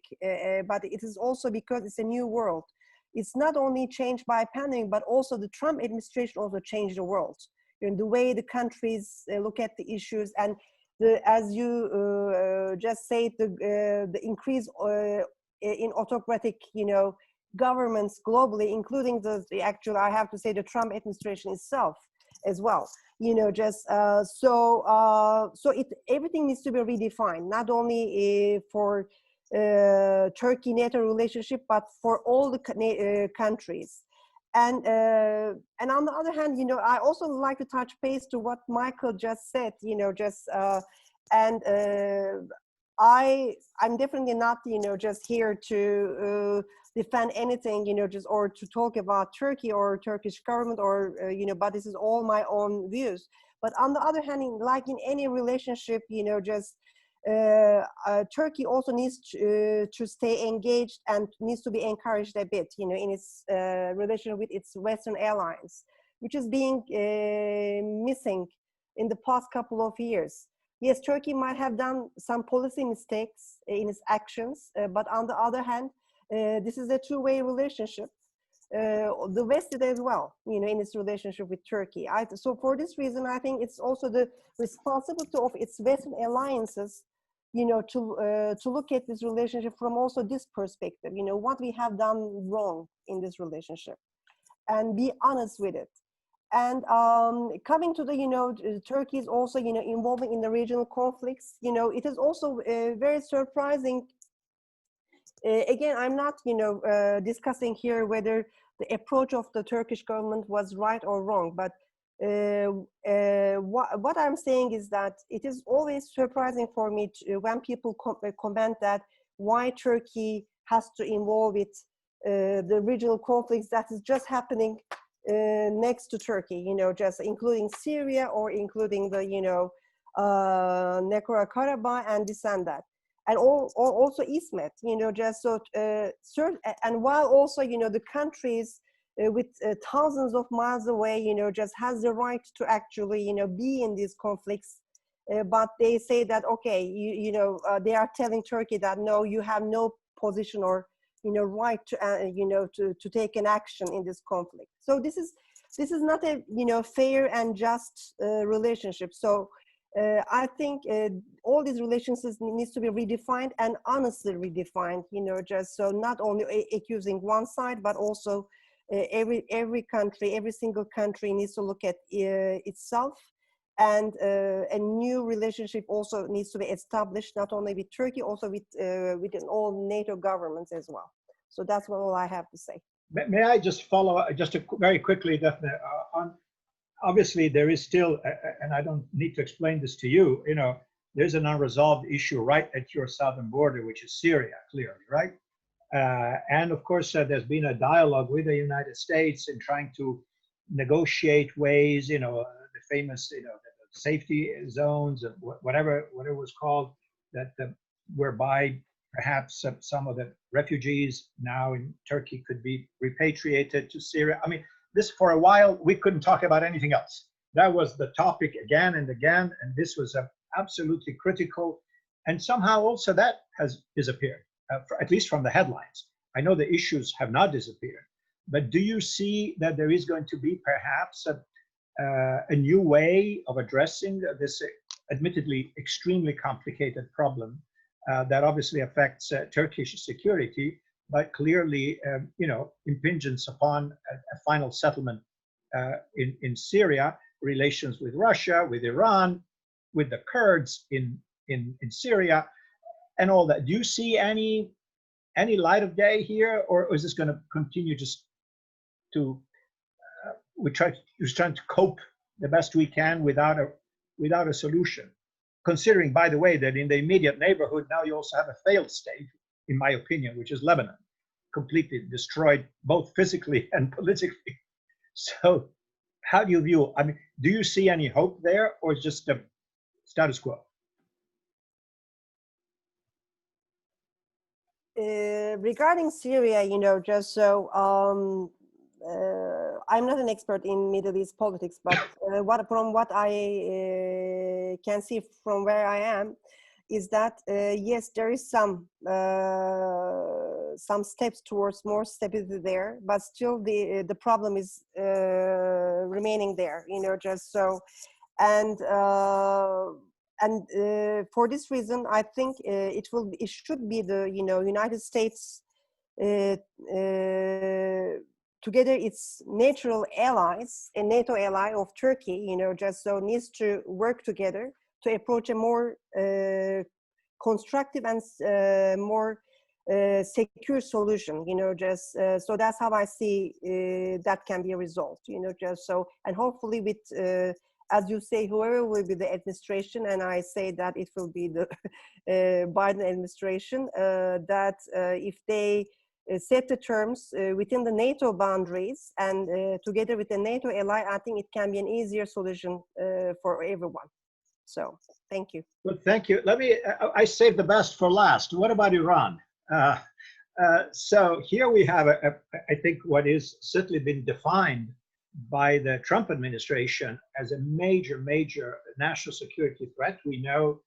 but it is also because it's a new world. It's not only changed by pandemic, but also the Trump administration also changed the world. In the way the countries look at the issues, and as you just said, the increase in autocratic, you know, governments globally, including the actual, I have to say, the Trump administration itself as well. You know, just so everything needs to be redefined, not only for Turkey NATO relationship, but for all the countries. And on the other hand, you know, I also like to touch base to what Michael just said, you know, just I'm definitely not, you know, just here to defend anything, you know, just or to talk about Turkey or Turkish government or you know, but this is all my own views. But on the other hand, like in any relationship, you know, just Turkey also needs to stay engaged and needs to be encouraged a bit, you know, in its relation with its Western allies, which is being missing in the past couple of years. Yes, Turkey might have done some policy mistakes in its actions, but on the other hand, this is a two-way relationship. The West did as well, you know, in its relationship with Turkey. So for this reason, I think it's also the responsibility of its Western alliances, to look at this relationship from also this perspective, what we have done wrong in this relationship, and be honest with it. And coming to the, Turkey is also, involving in the regional conflicts. It is also very surprising. Again, I'm not, discussing here whether the approach of the Turkish government was right or wrong, but what I'm saying is that it is always surprising for me when people comment that why Turkey has to involve with the regional conflicts that is just happening next to Turkey, just including Syria or including the, Nagorno-Karabakh and this and that. And also ISMET, just so, and while also, the countries with thousands of miles away, just has the right to actually, be in these conflicts, but they say that, okay, they are telling Turkey that, no, you have no position or, right to, to take an action in this conflict. So this is not a, fair and just relationship. So I think all these relationships needs to be redefined and honestly redefined, just so not only accusing one side, but also every country, every single country needs to look at itself, and a new relationship also needs to be established, not only with Turkey, also within all NATO governments as well. So that's all I have to say. May I just follow just very quickly, Defne, on obviously there is still, and I don't need to explain this to you, there's an unresolved issue right at your southern border, which is Syria, clearly, right? And of course, there's been a dialogue with the United States in trying to negotiate ways, the famous, the safety zones, and whatever it was called, that whereby perhaps some of the refugees now in Turkey could be repatriated to Syria. I mean, this, for a while, we couldn't talk about anything else. That was the topic again and again, and this was absolutely critical. And somehow also that has disappeared, at least from the headlines. I know the issues have not disappeared, but do you see that there is going to be perhaps a new way of addressing this admittedly extremely complicated problem that obviously affects Turkish security, but clearly, impinges upon a final settlement in Syria, relations with Russia, with Iran, with the Kurds in Syria, and all that. Do you see any light of day here, or is this going to continue just to we're trying to cope the best we can without a solution? Considering, by the way, that in the immediate neighborhood now you also have a failed state, in my opinion, which is Lebanon, completely destroyed both physically and politically. So how do you view, I mean, do you see any hope there, or just a status quo? Regarding Syria, just so, I'm not an expert in Middle East politics, but from what I can see from where I am, is that yes, there is some steps towards more stability there, but still the problem is remaining there. Just so, and for this reason, I think it should be the United States together its natural allies, a NATO ally of Turkey, just so needs to work together to approach a more constructive and more secure solution, just so that's how I see that can be resolved, just so, and hopefully with, as you say, whoever will be the administration, and I say that it will be the Biden administration, that if they set the terms within the NATO boundaries and together with the NATO ally, I think it can be an easier solution for everyone. So, thank you. Well, thank you. I saved the best for last. What about Iran? So here we have, I think, what is certainly been defined by the Trump administration as a major national security threat. We know,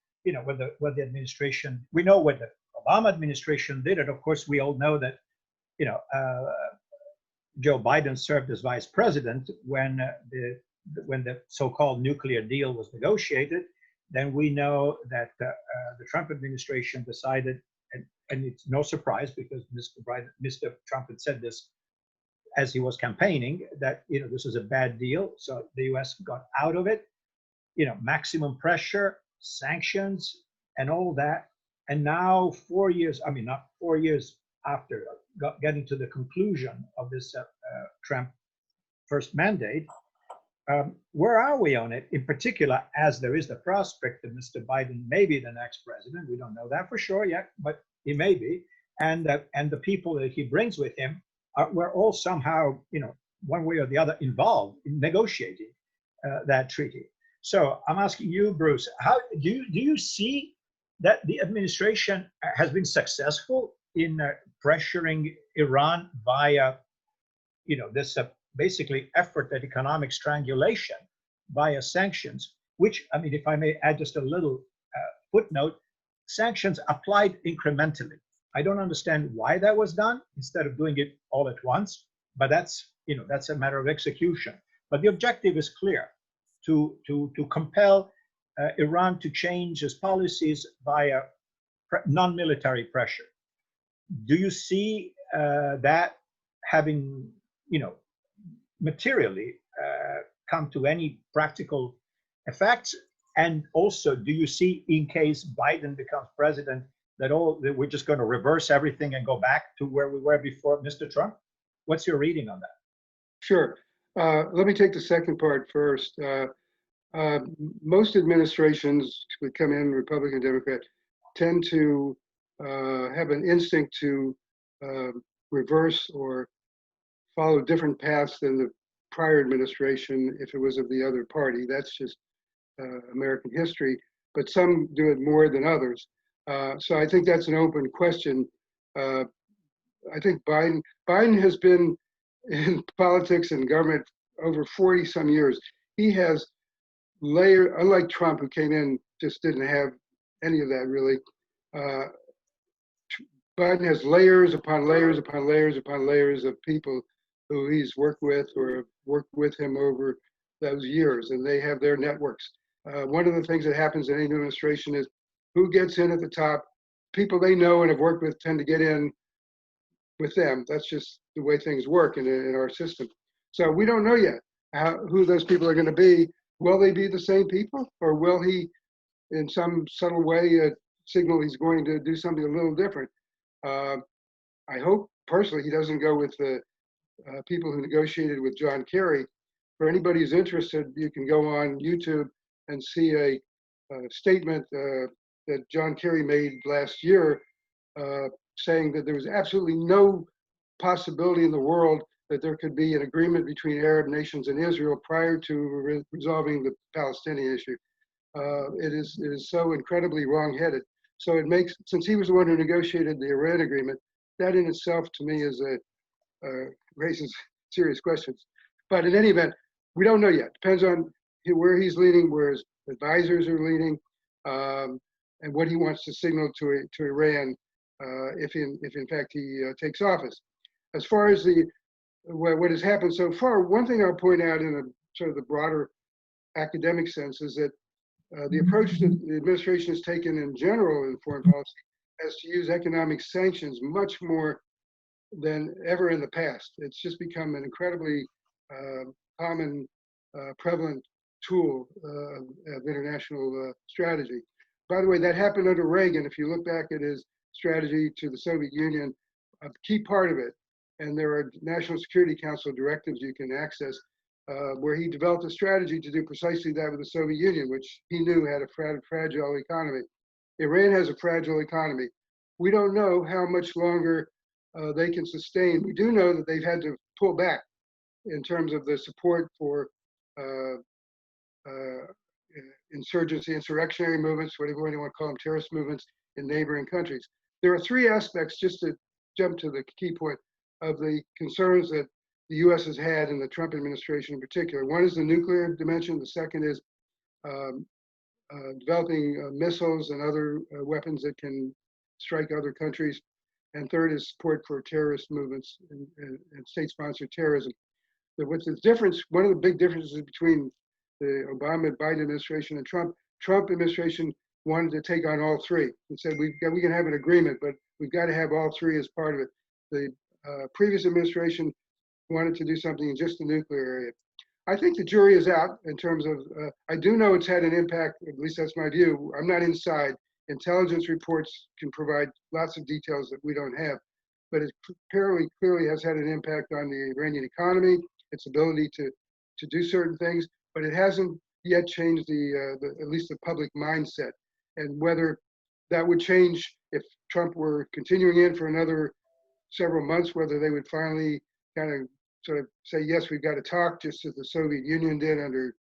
what the administration, we know what the Obama administration did, and of course we all know that, Joe Biden served as vice president when the so-called nuclear deal was negotiated. then we know that the Trump administration decided, and it's no surprise because Mr. Trump had said this as he was campaigning, that this is a bad deal. So the U.S. got out of it. Maximum pressure, sanctions, and all that. And now 4 years, I mean, not 4 years after getting to the conclusion of this Trump first mandate, where are we on it? In particular, as there is the prospect that Mr. Biden may be the next president. We don't know that for sure yet, but he may be. And the people that he brings with him were all somehow, one way or the other involved in negotiating that treaty. So I'm asking you, Bruce, how do you see that the administration has been successful in pressuring Iran via, this basically effort at economic strangulation via sanctions, which, I mean, if I may add just a little footnote, sanctions applied incrementally. I don't understand why that was done instead of doing it all at once, but that's a matter of execution. But the objective is clear: to compel Iran to change its policies via non-military pressure. Do you see that having, materially come to any practical effects? And also, do you see, in case Biden becomes president, that we're just going to reverse everything and go back to where we were before Mr. Trump? What's your reading on that? Sure. Let me take the second part first. Most administrations that come in, Republican, Democrat, tend to have an instinct to reverse or follow different paths than the prior administration if it was of the other party. That's just American history, but some do it more than others. So I think that's an open question. I think Biden has been in politics and government over 40 some years. He has unlike Trump, who came in, just didn't have any of that really. Biden has layers upon layers upon layers upon layers of people who he's worked with or have worked with him over those years, and they have their networks. One of the things that happens in any new administration is who gets in at the top. People they know and have worked with tend to get in with them. That's just the way things work in our system. So we don't know yet who those people are going to be. Will they be the same people, or will he, in some subtle way, signal he's going to do something a little different? I hope personally he doesn't go with the people who negotiated with John Kerry. For anybody who's interested, you can go on YouTube and see a statement that John Kerry made last year, saying that there was absolutely no possibility in the world that there could be an agreement between Arab nations and Israel prior to resolving the Palestinian issue. It is so incredibly wrong-headed. So it makes, since he was the one who negotiated the Iran agreement, that in itself to me is raises serious questions. But in any event, we don't know yet. Depends on where he's leaning, where his advisors are leaning, and what he wants to signal to Iran if in fact he takes office. As far as what has happened so far, one thing I'll point out in a sort of the broader academic sense is that the approach that the administration has taken in general in foreign policy is to use economic sanctions much more than ever in the past. It's just become an incredibly common, prevalent tool of international strategy. By the way, that happened under Reagan. If you look back at his strategy to the Soviet Union, a key part of it, and there are National Security Council directives you can access, where he developed a strategy to do precisely that with the Soviet Union, which he knew had a fragile economy. Iran has a fragile economy. We don't know how much longer they can sustain. We do know that they've had to pull back in terms of the support for insurrectionary movements, whatever you want to call them, terrorist movements in neighboring countries. There are three aspects, just to jump to the key point, of the concerns that the U.S. has had in the Trump administration in particular. One is the nuclear dimension. The second is developing missiles and other weapons that can strike other countries. And third is support for terrorist movements and state-sponsored terrorism. But what's the difference? One of the big differences between the Obama-Biden administration and Trump, Trump administration wanted to take on all three and said we can have an agreement, but we've got to have all three as part of it. The previous administration wanted to do something in just the nuclear area. I think the jury is out in terms of, I do know it's had an impact, at least that's my view. I'm not inside. Intelligence reports can provide lots of details that we don't have, but it clearly has had an impact on the Iranian economy, its ability to do certain things, but it hasn't yet changed at least the public mindset. And whether that would change if Trump were continuing in for another several months, whether they would finally kind of sort of say, yes, we've got to talk, just as the Soviet Union did under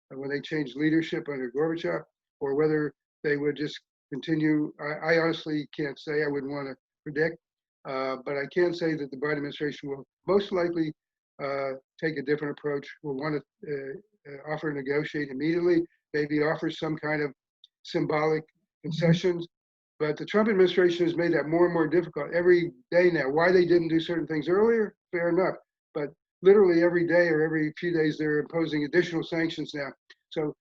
when they changed leadership under Gorbachev, or whether they would just continue. I honestly can't say. I wouldn't want to predict, but I can say that the Biden administration will most likely take a different approach. Will want to offer to negotiate immediately, maybe offer some kind of symbolic concessions. But the Trump administration has made that more and more difficult every day now. Why they didn't do certain things earlier, fair enough. But literally every day or every few days, they're imposing additional sanctions now. So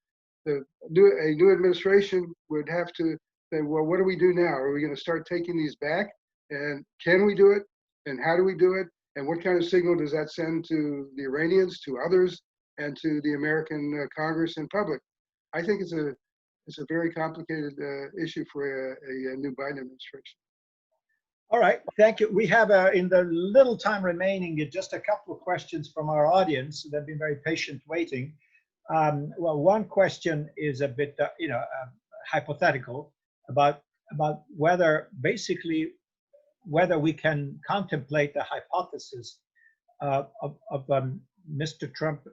a new administration would have to say, well, what do we do now? Are we going to start taking these back? And can we do it? And how do we do it? And what kind of signal does that send to the Iranians, to others, and to the American Congress and public? I think it's a very complicated issue for a new Biden administration. All right, thank you. We have, in the little time remaining, just a couple of questions from our audience. They've been very patient waiting. Well, one question is a bit, hypothetical about whether we can contemplate the hypothesis of Mr. Trump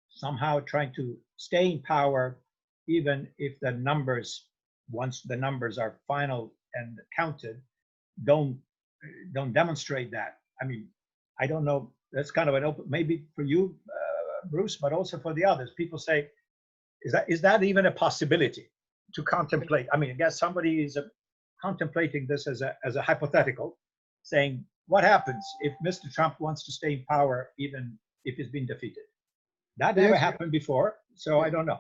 somehow trying to stay in power, even if the numbers, once the numbers are final and counted, don't demonstrate that. I mean, I don't know. That's kind of an open, maybe for you, Bruce, but also for the others. People say, is that even a possibility to contemplate? I mean, I guess somebody is contemplating this as a hypothetical, saying, what happens if Mr. Trump wants to stay in power even if he's been defeated? That never happened before, so I don't know.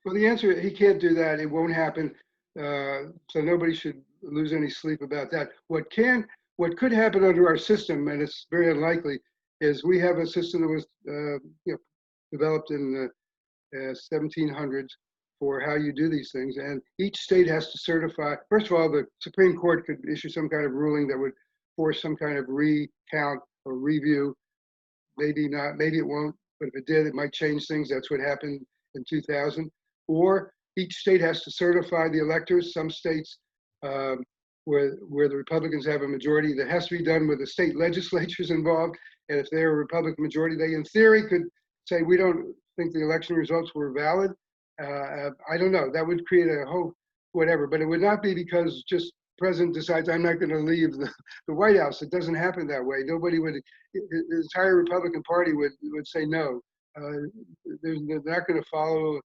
Well, the answer, he can't do that. It won't happen. So nobody should lose any sleep about that. What could happen under our system, and it's very unlikely, is we have a system that was developed in the 1700s for how you do these things, and each state has to certify. First of all, the Supreme Court could issue some kind of ruling that would force some kind of recount or review. Maybe not. Maybe it won't. But if it did, it might change things. That's what happened in 2000. Or each state has to certify the electors. Some states where the Republicans have a majority, that has to be done with the state legislatures involved. And if they're a Republican majority, they in theory could say, we don't think the election results were valid. I don't know. That would create a whole whatever. But it would not be because just president decides I'm not going to leave the White House. It doesn't happen that way. Nobody would, the entire Republican Party would say no. They're not going to follow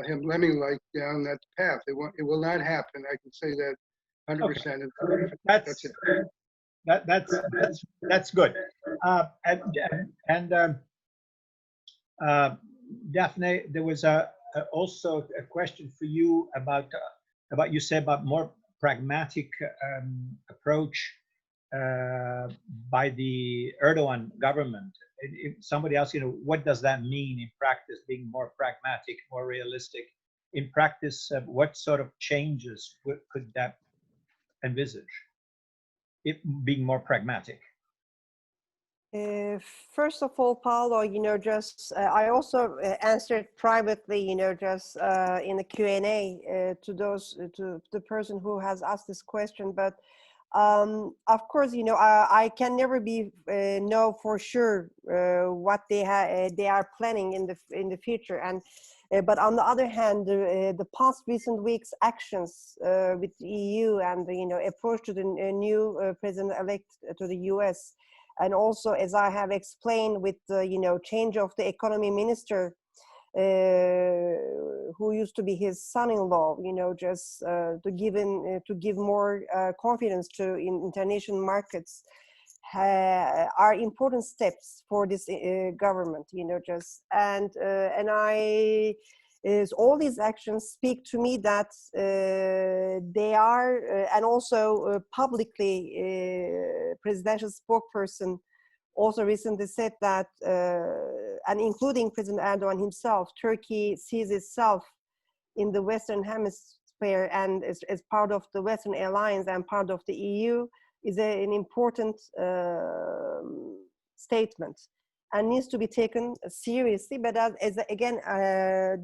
him lemming-like down that path. It will not happen. I can say that 100%. Okay. That's good. Daphne, there was also a question for you about you said about more pragmatic approach by the Erdogan government. If somebody else, what does that mean in practice, being more pragmatic, more realistic? In practice, what sort of changes could that envisage, if being more pragmatic? First of all, Paolo, I also answered privately, just in the Q&A to the person who has asked this question. But of course, I can never know for sure what they are planning in the future. And but on the other hand, the past recent weeks' actions with the EU and approach to the new president-elect to the U.S. And also, as I have explained, with the change of the economy minister, who used to be his son-in-law, to give more confidence to international markets, are important steps for this government. And I is all these actions speak to me that they are, and also publicly, presidential spokesperson also recently said that, and including President Erdogan himself, Turkey sees itself in the Western Hemisphere and as part of the Western Alliance and part of the EU is an important statement and needs to be taken seriously. But again,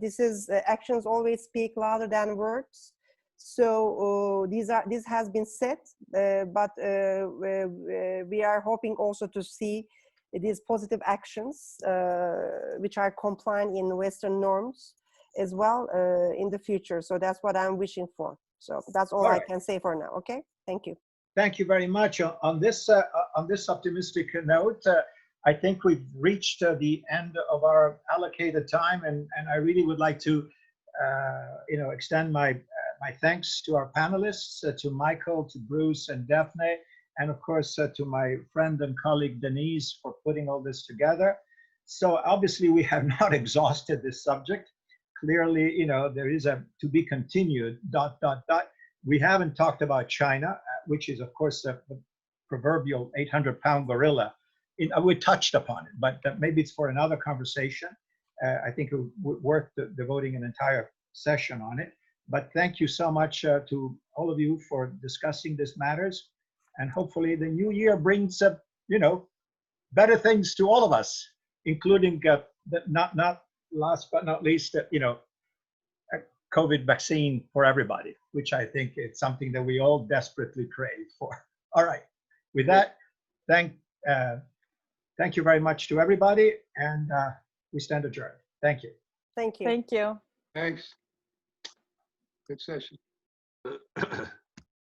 this is actions always speak louder than words. So this has been said, but we are hoping also to see these positive actions, which are compliant in Western norms as well in the future. So that's what I'm wishing for. So that's all I can say for now. Okay, thank you. Thank you very much. On this optimistic note, I think we've reached the end of our allocated time, and I really would like to, extend my thanks to our panelists, to Michael, to Bruce, and Defne, and of course to my friend and colleague Denise for putting all this together. So obviously we have not exhausted this subject. Clearly, there is a to be continued. ... We haven't talked about China, which is of course the proverbial 800-pound gorilla. We touched upon it, but maybe it's for another conversation. I think it would worth devoting an entire session on it. But thank you so much to all of you for discussing these matters. And hopefully the new year brings, better things to all of us, including not last but not least, a COVID vaccine for everybody, which I think it's something that we all desperately crave for. All right. With that, thank you very much to everybody, and we stand adjourned. Thank you. Thank you. Thank you. Thanks. Good session.